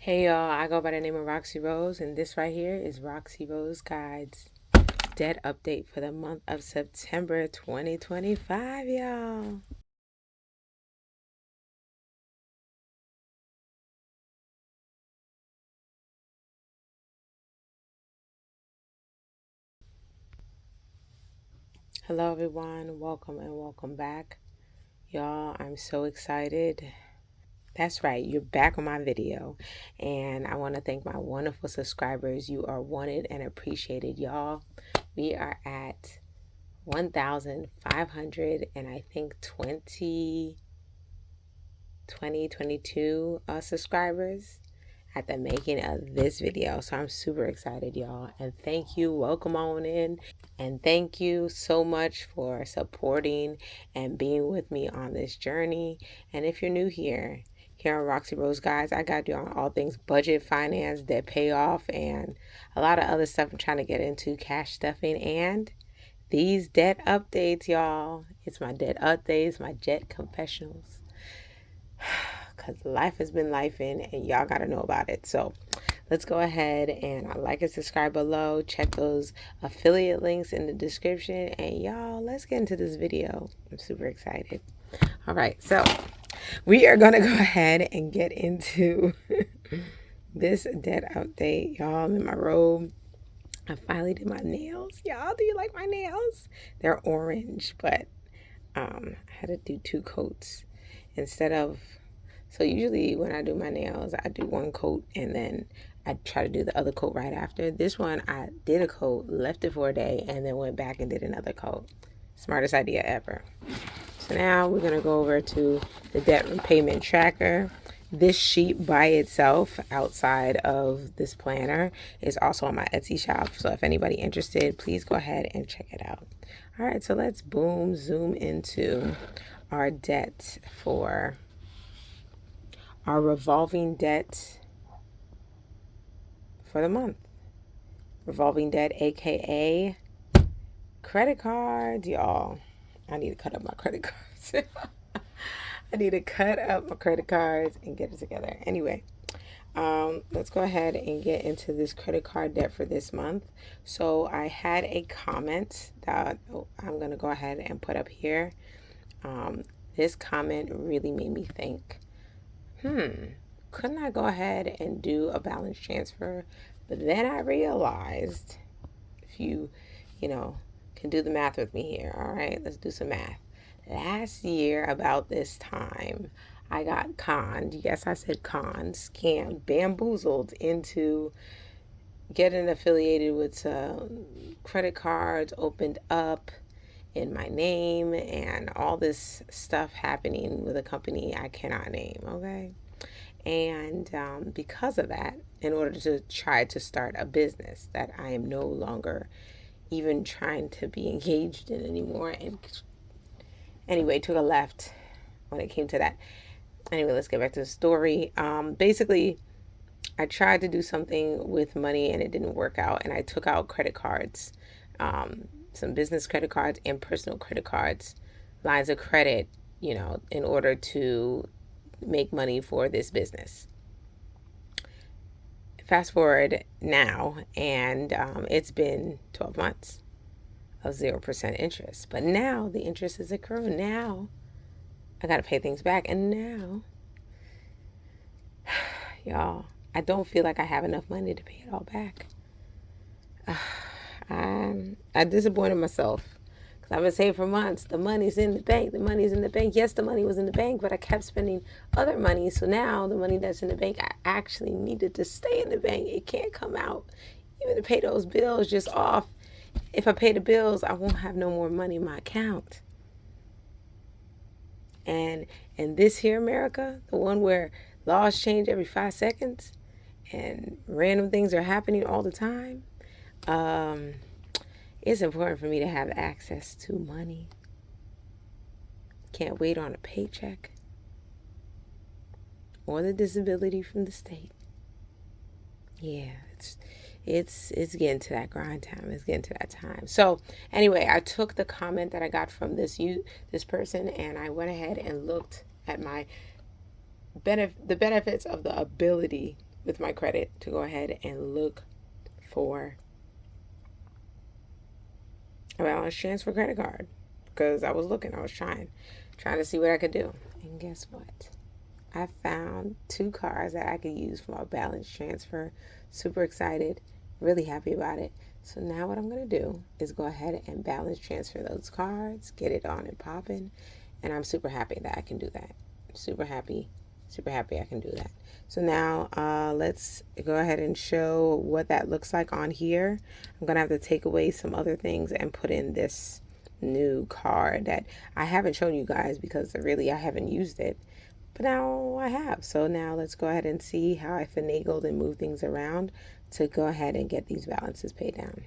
Hey y'all, I go by the name of Roxy Rose, and this right here is Roxy Rose Guides debt update for the month of September 2025, y'all. Hello everyone, welcome and welcome back. Y'all, I'm so excited. That's right, you're back on my video, and I want to thank my wonderful subscribers. You are wanted and appreciated, y'all. We are at 1,500 and I think 22 subscribers at the making of this video. So I'm super excited, y'all, and thank you. Welcome on in, and thank you so much for supporting and being with me on this journey. And if you're new here on Roxy Rose Guys, I got you on all things budget, finance, debt payoff, and a lot of other stuff I'm trying to get into, cash stuffing, and these debt updates, y'all. It's my debt updates, my jet confessionals. Because life has been lifing and y'all got to know about it. So let's go ahead and like and subscribe below. Check those affiliate links in the description. And y'all, let's get into this video. I'm super excited. All right, so we are going to go ahead and get into this debt update. Y'all, I'm in my robe. I finally did my nails. Y'all, do you like my nails? They're orange, but I had to do 2 coats instead of, so usually when I do my nails, I do 1 coat and then I try to do the other coat right after. This one, I did a coat, left it for a day, and then went back and did another coat. Smartest idea ever. So now we're going to go over to the debt repayment tracker. This sheet by itself outside of this planner is also on my Etsy shop. So if anybody interested, please go ahead and check it out. All right, so let's zoom into our debt for our revolving debt for the month. Revolving debt, aka credit cards, y'all. I need to cut up my credit cards. I need to cut up my credit cards and get it together. Anyway, let's go ahead and get into this credit card debt for this month. So I had a comment that I'm going to go ahead and put up here. This comment really made me think, couldn't I go ahead and do a balance transfer? But then I realized, if you can do the math with me here. All right, let's do some math. Last year, about this time, I got conned. Yes, I said conned, scammed, bamboozled into getting affiliated with some credit cards opened up in my name and all this stuff happening with a company I cannot name, okay? And because of that, in order to try to start a business that I am no longer even trying to be engaged in anymore, and anyway, took a left when it came to that. Anyway, let's get back to the story. Basically, I tried to do something with money and it didn't work out, and I took out credit cards, some business credit cards and personal credit cards, lines of credit, in order to make money for this business. Fast forward now, and it's been 12 months of 0% interest. But now the interest is accruing. Now I got to pay things back. And now, y'all, I don't feel like I have enough money to pay it all back. I disappointed myself because I've been saying for months, the money's in the bank. The money's in the bank. Yes, the money was in the bank, but I kept spending other money. So now the money that's in the bank, I actually needed to stay in the bank. It can't come out. Even to pay those bills just off. If I pay the bills, I won't have no more money in my account. And in this here America, the one where laws change every 5 seconds and random things are happening all the time, it's important for me to have access to money. Can't wait on a paycheck or the disability from the state. Yeah, it's getting to that grind time. It's getting to that time. So anyway, I took the comment that I got from this person, and I went ahead and looked at the benefits of the ability with my credit to go ahead and look for a balance transfer credit card, because I was trying to see what I could do. And guess what? I found 2 cards that I could use for my balance transfer. Super excited, really happy about it. So now what I'm going to do is go ahead and balance transfer those cards, get it on and popping. And I'm super happy that I can do that. Super happy I can do that. So now let's go ahead and show what that looks like on here. I'm going to have to take away some other things and put in this new card that I haven't shown you guys because really I haven't used it. But now I have. So now let's go ahead and see how I finagled and moved things around to go ahead and get these balances paid down.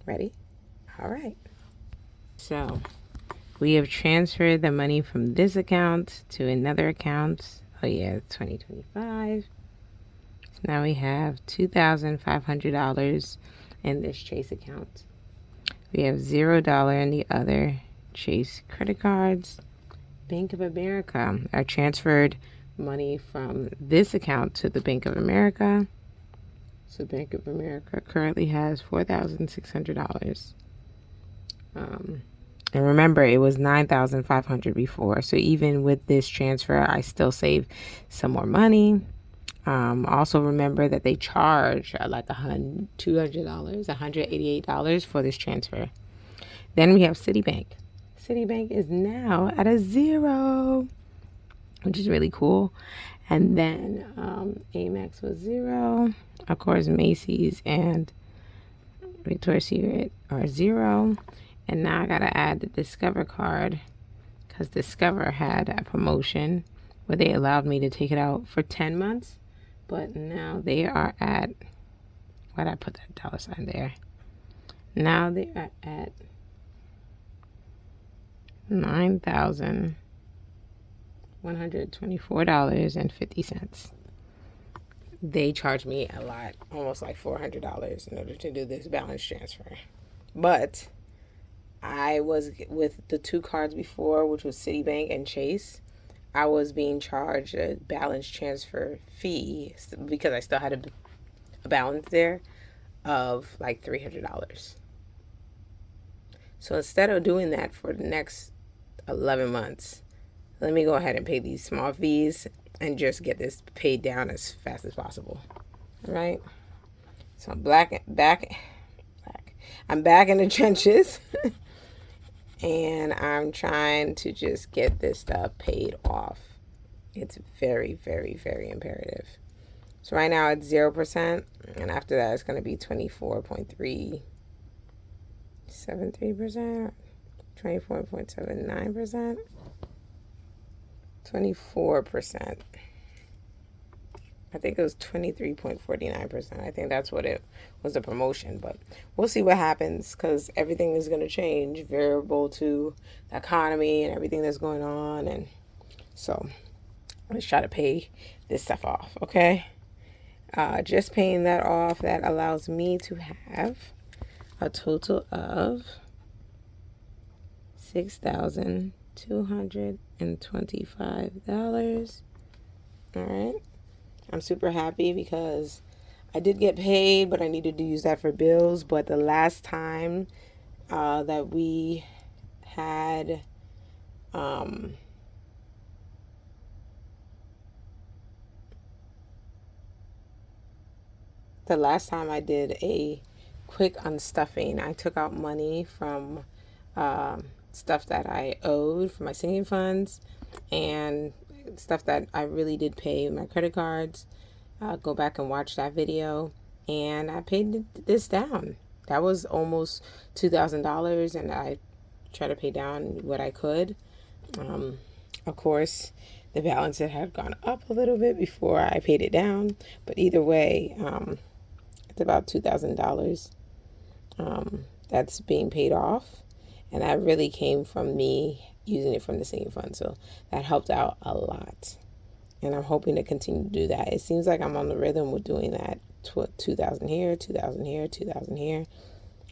Ready? All right. So we have transferred the money from this account to another account. Oh yeah, 2025. So now we have $2,500 in this Chase account. We have $0 in the other Chase credit cards. Bank of America. I transferred money from this account to the Bank of America. So Bank of America currently has $4,600. And remember, it was $9,500 before. So even with this transfer, I still save some more money. Also remember that they charge like $200, $188 for this transfer. Then we have Citibank. Citibank is now at a 0, which is really cool. And then Amex was 0. Of course, Macy's and Victoria's Secret are 0. And now I gotta add the Discover card, because Discover had a promotion where they allowed me to take it out for 10 months. But now they are at, why'd I put that $sign there? Now they are at $9,124.50. They charged me a lot, almost like $400 in order to do this balance transfer. But I was with the 2 cards before, which was Citibank and Chase. I was being charged a balance transfer fee because I still had a balance there of like $300. So instead of doing that for the next 11 months, let me go ahead and pay these small fees and just get this paid down as fast as possible. All right. So I'm back. I'm back in the trenches. And I'm trying to just get this stuff paid off. It's very, very, very imperative. So right now it's 0%. And after that, it's going to be 24.373%, 24.79%, 24%. I think it was 23.49%. I think that's what it was, the promotion. But we'll see what happens, because everything is going to change, variable to the economy and everything that's going on. And so let's try to pay this stuff off, okay? Just paying that off, that allows me to have a total of $6,225. All right. I'm super happy because I did get paid, but I needed to use that for bills. But the last time that we had the last time I did a quick unstuffing, I took out money from stuff that I owed for my singing funds and stuff that I really did pay, my credit cards. Go back and watch that video, and I paid this down. That was almost $2,000, and I tried to pay down what I could. Of course, the balance had gone up a little bit before I paid it down, but either way, it's about $2,000 that's being paid off, and that really came from me using it from the singing fund. So that helped out a lot, and I'm hoping to continue to do that. It seems like I'm on the rhythm with doing that. 2,000 here, 2,000 here, 2,000 here,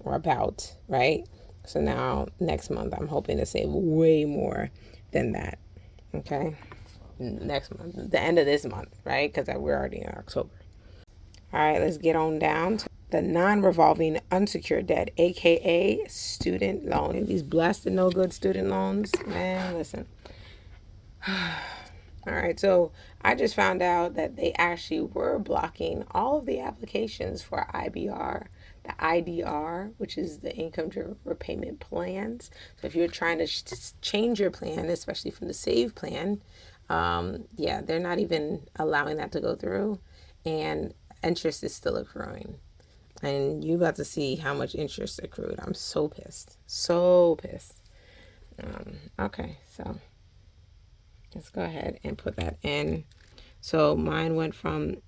or about, right? So now next month I'm hoping to save way more than that. Okay, next month, the end of this month, right? Because we're already in October. All right, let's get on down to the non-revolving unsecured debt, aka student loan. These blessed and no good student loans, man, listen. All right, so I just found out that they actually were blocking all of the applications for IBR, the IDR, which is the income driven repayment plans. So if you're trying to change your plan, especially from the save plan, yeah, they're not even allowing that to go through, and interest is still accruing. And you about to see how much interest accrued. I'm so pissed, so pissed. Okay, so let's go ahead and put that in. So mine went from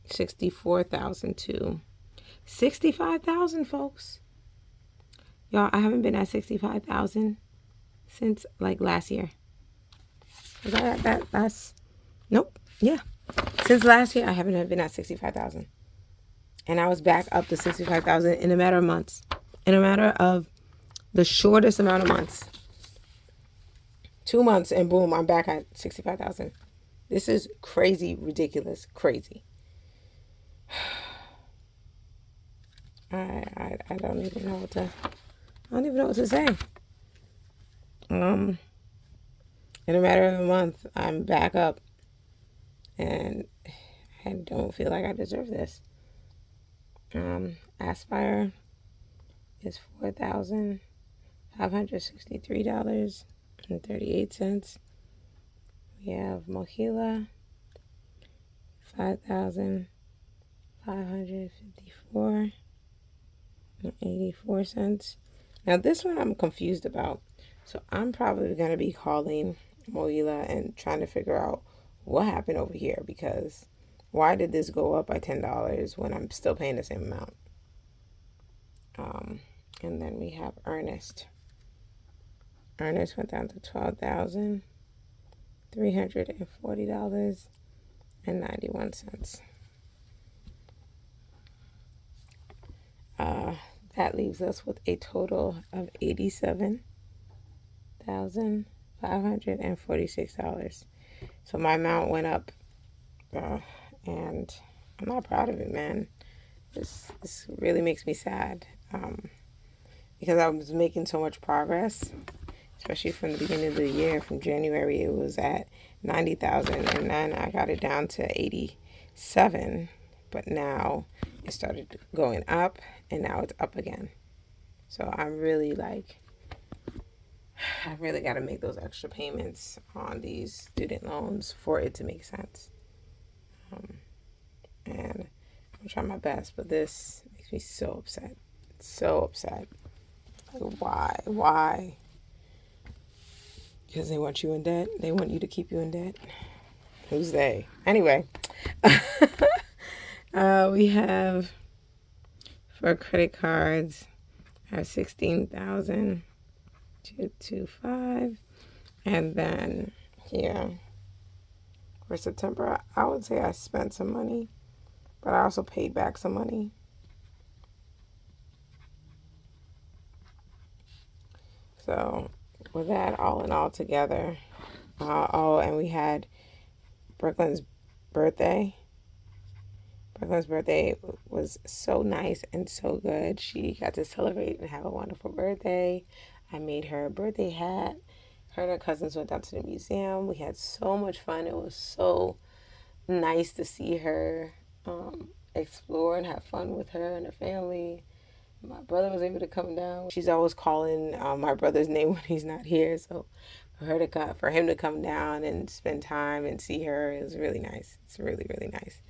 64,000 to 65,000, folks. Y'all, I haven't been at 65,000 since like last year. That's nope. Yeah. Since last year I haven't been at 65,000. And I was back up to 65,000 in a matter of months. In a matter of the shortest amount of months. 2 months and boom, I'm back at 65,000. This is crazy, ridiculous, crazy. I don't even know what to say. In a matter of a month, I'm back up, and I don't feel like I deserve this. Aspire is $4,563.38. We have Mohila, $5,554.84. Now this one I'm confused about. So I'm probably going to be calling Mohila and trying to figure out what happened over here, because why did this go up by $10 when I'm still paying the same amount? And then we have Ernest. Ernest went down to $12,340.91. That leaves us with a total of $87,546. So my amount went up, and I'm not proud of it, man. This really makes me sad, because I was making so much progress, especially from the beginning of the year. From January, it was at 90,000, and then I got it down to 87. But now it started going up, and now it's up again. So I'm really I really got to make those extra payments on these student loans for it to make sense. And I'm trying my best, but this makes me so upset. So upset. Like, why? Because they want you in debt. They want you to keep you in debt. Who's they? Anyway, we have, for credit cards, I have 16,225, and then here for September, I would say I spent some money, but I also paid back some money. So with that all in all together, and we had Brooklyn's birthday. Brooklyn's birthday was so nice and so good. She got to celebrate and have a wonderful birthday. I made her a birthday hat. Her and her cousins went down to the museum. We had so much fun. It was so nice to see her explore and have fun with her and her family. My brother was able to come down. She's always calling my brother's name when he's not here. So for him to come down and spend time and see her, it was really nice. It's really, really nice.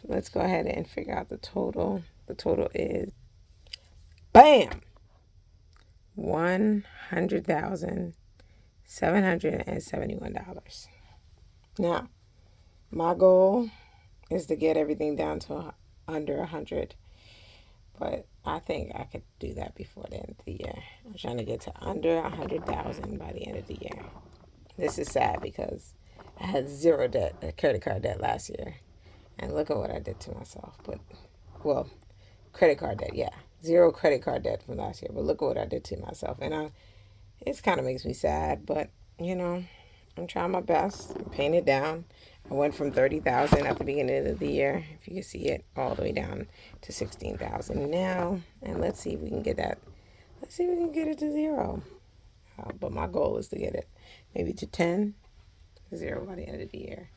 Let's go ahead and figure out the total. The total is, bam, $100,771. Now, my goal is to get everything down to under 100, but I think I could do that before the end of the year. I'm trying to get to under 100,000 by the end of the year. This is sad because I had zero debt, credit card debt last year. And look at what I did to myself. Credit card debt, yeah. Zero credit card debt from last year. But look at what I did to myself. And it kind of makes me sad. But, I'm trying my best. I'm paying it down. I went from 30,000 at the beginning of the year, if you can see it, all the way down to 16,000 now. And let's see if we can get that. Let's see if we can get it to 0. But my goal is to get it maybe to 10, 0 by the end of the year.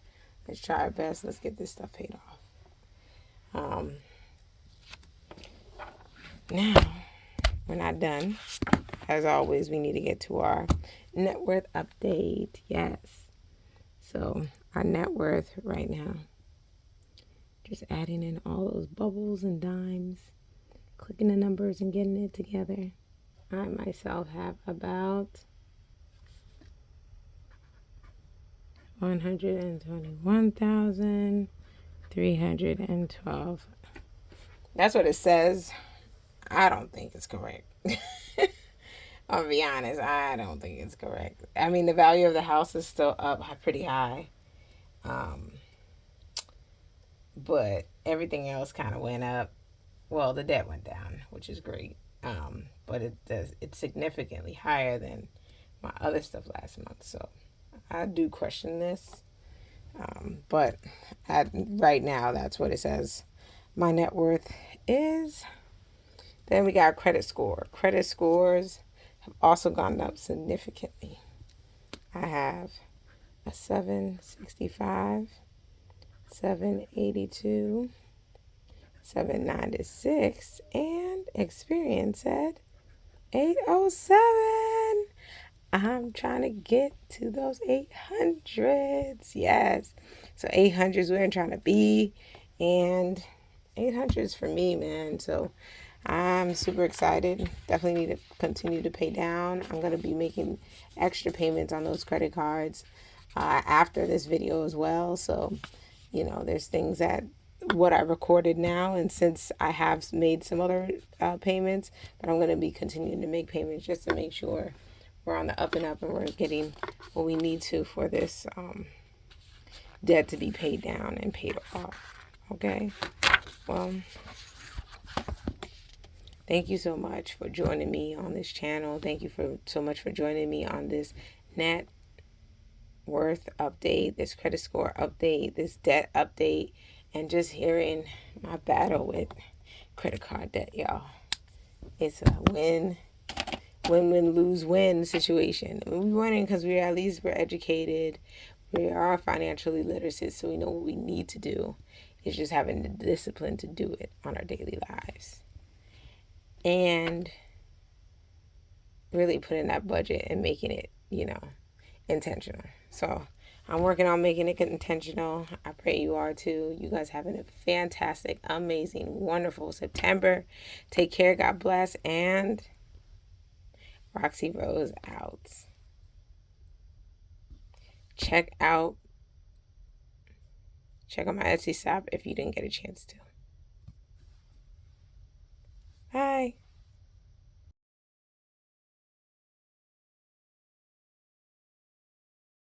Let's try our best. Let's get this stuff paid off. Now, we're not done. As always, we need to get to our net worth update. Yes. So our net worth right now, just adding in all those bubbles and dimes, clicking the numbers and getting it together. I myself have about 121,312. That's what it says. I don't think it's correct. I'll be honest, I don't think it's correct. I mean, the value of the house is still up pretty high. But everything else kind of went up. Well, the debt went down, which is great. But it's significantly higher than my other stuff last month. So I do question this. But right now, that's what it says my net worth is. Then we got credit score. Credit scores have also gone up significantly. I have a 765, 782, 796, and experience said 807. I'm trying to get to those 800s. Yes. So 800s where I'm trying to be. And 800s for me, man. So I'm super excited. Definitely need to continue to pay down. I'm going to be making extra payments on those credit cards after this video as well. So, there's things that what I recorded now, and since I have made some other payments, but I'm going to be continuing to make payments just to make sure we're on the up and up and we're getting what we need to for this debt to be paid down and paid off. Okay? Well, thank you so much for joining me on this channel. Thank you so much for joining me on this net worth update, this credit score update, this debt update, and just hearing my battle with credit card debt, y'all. It's a win, lose, win situation. We're winning because we're educated. We are financially literate, so we know what we need to do. It's just having the discipline to do it on our daily lives. And really putting that budget and making it, intentional. So I'm working on making it intentional. I pray you are too. You guys having a fantastic, amazing, wonderful September. Take care. God bless. And Roxy Rose out. Check out my Etsy shop if you didn't get a chance to.